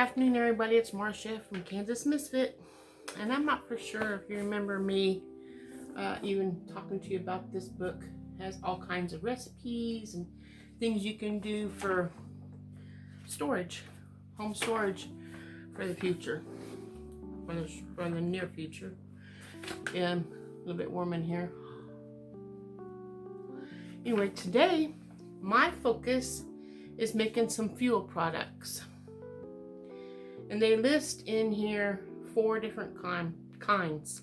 afternoon, everybody. It's Marcia from Kansas Misfit, and I'm not for sure if you remember me even talking to you about this book. It has all kinds of recipes and things you can do for storage, home storage for the future, for the near future. And a little bit warm in here. Anyway, today my focus is making some fuel products. And they list in here 4 different kinds.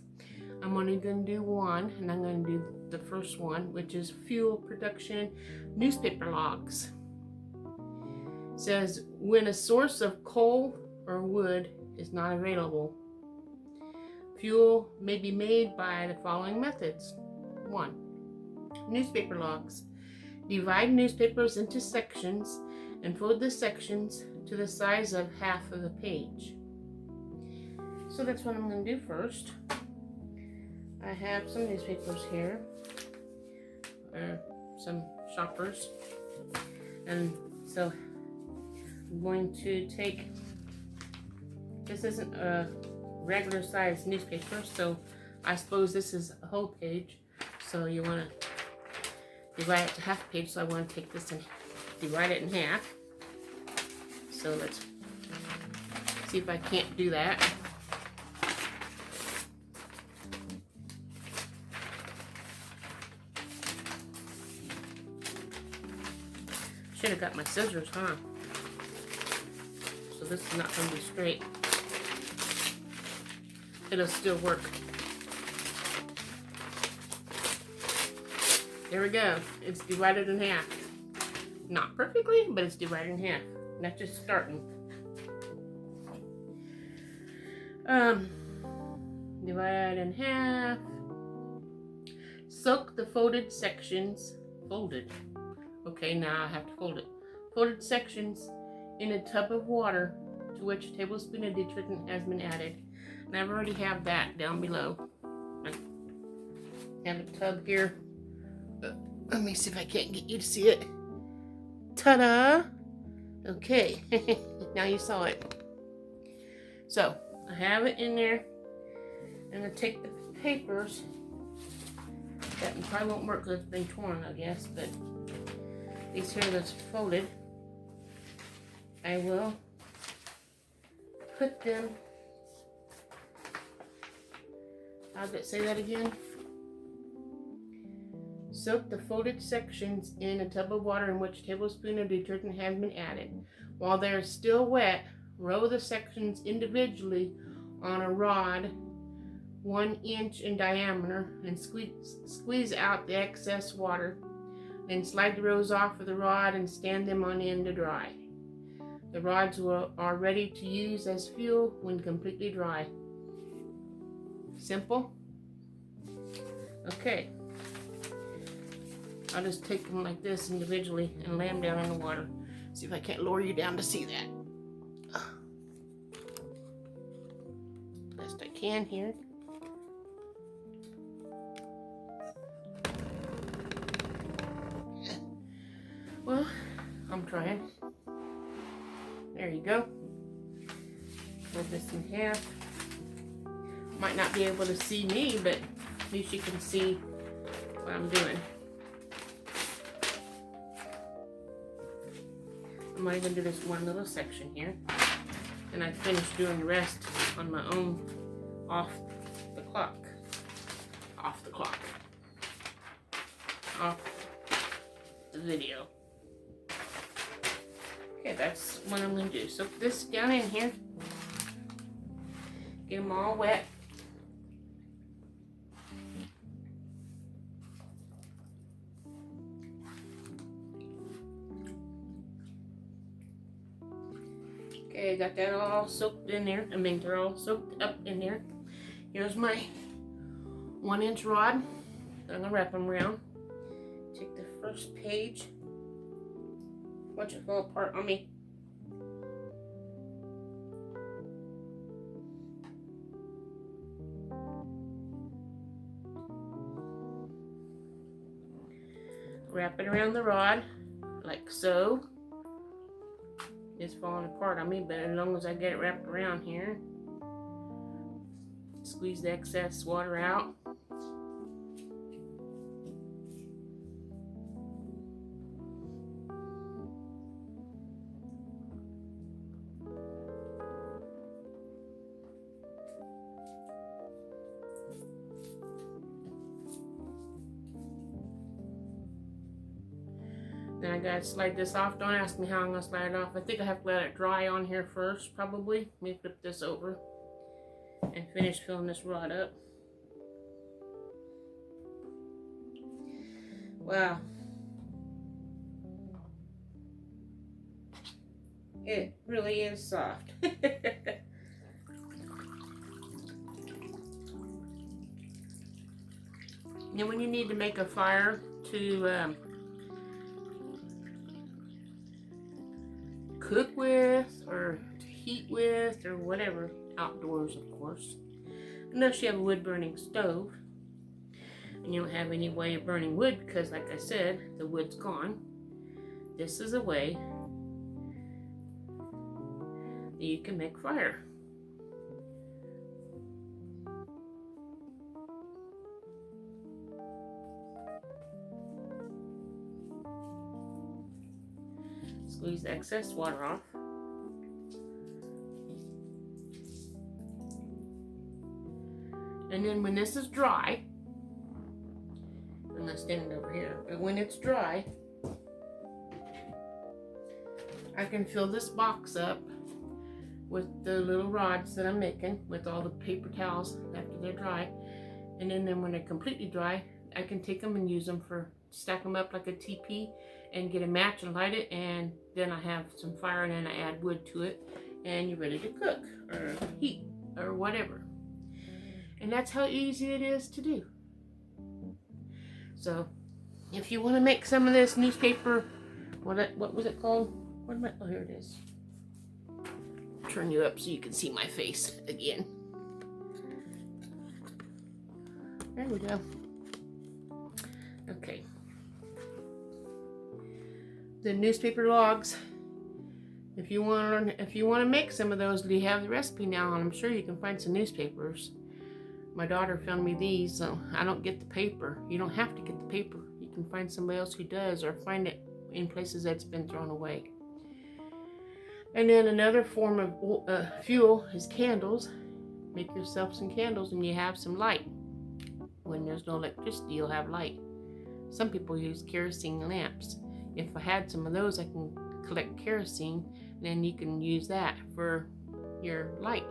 I'm only going to do one, and I'm going to do the first one, which is fuel production newspaper logs. It says, when a source of coal or wood is not available, fuel may be made by the following methods. 1. Newspaper logs. Divide newspapers into sections and fold the sections to the size of half of the page. So that's what I'm going to do first. I have some newspapers here, or some shoppers, and so I'm going to take, this isn't a regular size newspaper, so I suppose this is a whole page, so you want to divide it to half a page, so I want to take this and divide it in half. So let's see if I can't do that. Should have got my scissors, huh? So this is not going to be straight. It'll still work. There we go. It's divided in half. Not perfectly, but it's divided in half. That's just starting. Divide in half. Soak the folded sections. Folded. Okay, now I have to fold it. Folded sections in a tub of water to which a tablespoon of detergent has been added. And I've already have that down below. I have a tub here. Let me see if I can't get you to see it. Ta-da! Okay, now you saw it. So, I have it in there. I'm going to take the papers. That probably won't work because it's been torn, I guess, but these here that's folded, I will put them, say that again. Soak the folded sections in a tub of water in which a tablespoon of detergent has been added. While they are still wet, roll the sections individually on a rod 1 inch in diameter and squeeze out the excess water. Then slide the rows off of the rod and stand them on end to dry. The rods are ready to use as fuel when completely dry. Simple? Okay. I'll just take them like this individually and lay them down in the water. See if I can't lower you down to see that. Best I can here. Well, I'm trying. There you go. Fold this in half. Might not be able to see me, but at least you can see what I'm doing. I'm only going to do this one little section here, and I finished doing the rest on my own off the clock. Off the video. Okay, that's what I'm going to do. Soak this down in here. Get them all wet. Okay, I got that all soaked in there. I mean, they're all soaked up in there. Here's my 1 inch rod. I'm going to wrap them around. Take the first page. Watch it fall apart on me. Wrap it around the rod like so. is falling apart on me, but as long as I get it wrapped around here, squeeze the excess water out. Then I gotta slide this off. Don't ask me how I'm gonna slide it off. I think I have to let it dry on here first, probably. Let me flip this over and finish filling this rod up. Wow. It really is soft. Now when you need to make a fire to cook with or to heat with or whatever, outdoors of course, unless you have a wood burning stove and you don't have any way of burning wood because like I said, the wood's gone, this is a way that you can make fire. Squeeze the excess water off. And then when this is dry, I'm not standing over here, but when it's dry, I can fill this box up with the little rods that I'm making with all the paper towels after they're dry. And then when they're completely dry, I can take them and use them for, stack them up like a teepee and get a match and light it, and then I have some fire and then I add wood to it and you're ready to cook or heat or whatever. And that's how easy it is to do. So if you want to make some of this newspaper, what was it called? Oh, here it is. Turn you up so you can see my face again. There we go. Okay. The newspaper logs. If you want to make some of those, we have the recipe now, and I'm sure you can find some newspapers. My daughter found me these, so I don't get the paper. You don't have to get the paper. You can find somebody else who does, or find it in places that's been thrown away. And then another form of fuel is candles. Make yourself some candles and you have some light. When there's no electricity, you'll have light. Some people use kerosene lamps. If I had some of those, I can collect kerosene, and then you can use that for your light.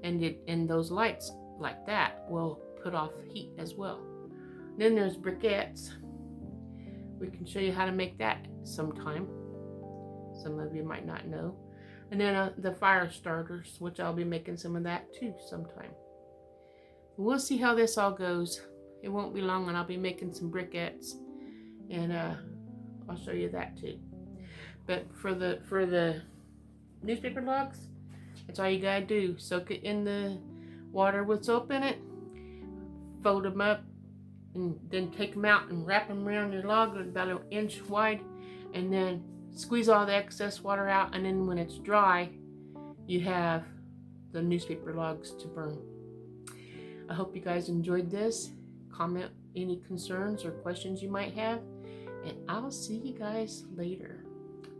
And those lights like that will put off heat as well. Then there's briquettes. We can show you how to make that sometime. Some of you might not know. And then the fire starters, which I'll be making some of that too sometime. We'll see how this all goes. It won't be long and I'll be making some briquettes, and I'll show you that too. But for the newspaper logs, that's all you gotta do. Soak it in the water with soap in it, fold them up, and then take them out and wrap them around your log about an inch wide, and then squeeze all the excess water out, and then when it's dry, you have the newspaper logs to burn. I hope you guys enjoyed this. Comment any concerns or questions you might have, and I'll see you guys later.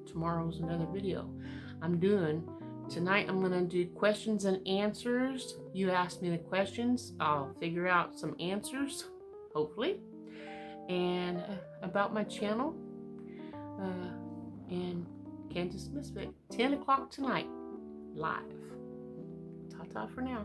Tomorrow's another video. Tonight I'm gonna do questions and answers. You ask me the questions, I'll figure out some answers, hopefully, and about my channel, and Kansas Misfit, 10 o'clock tonight, live. Ta-ta for now.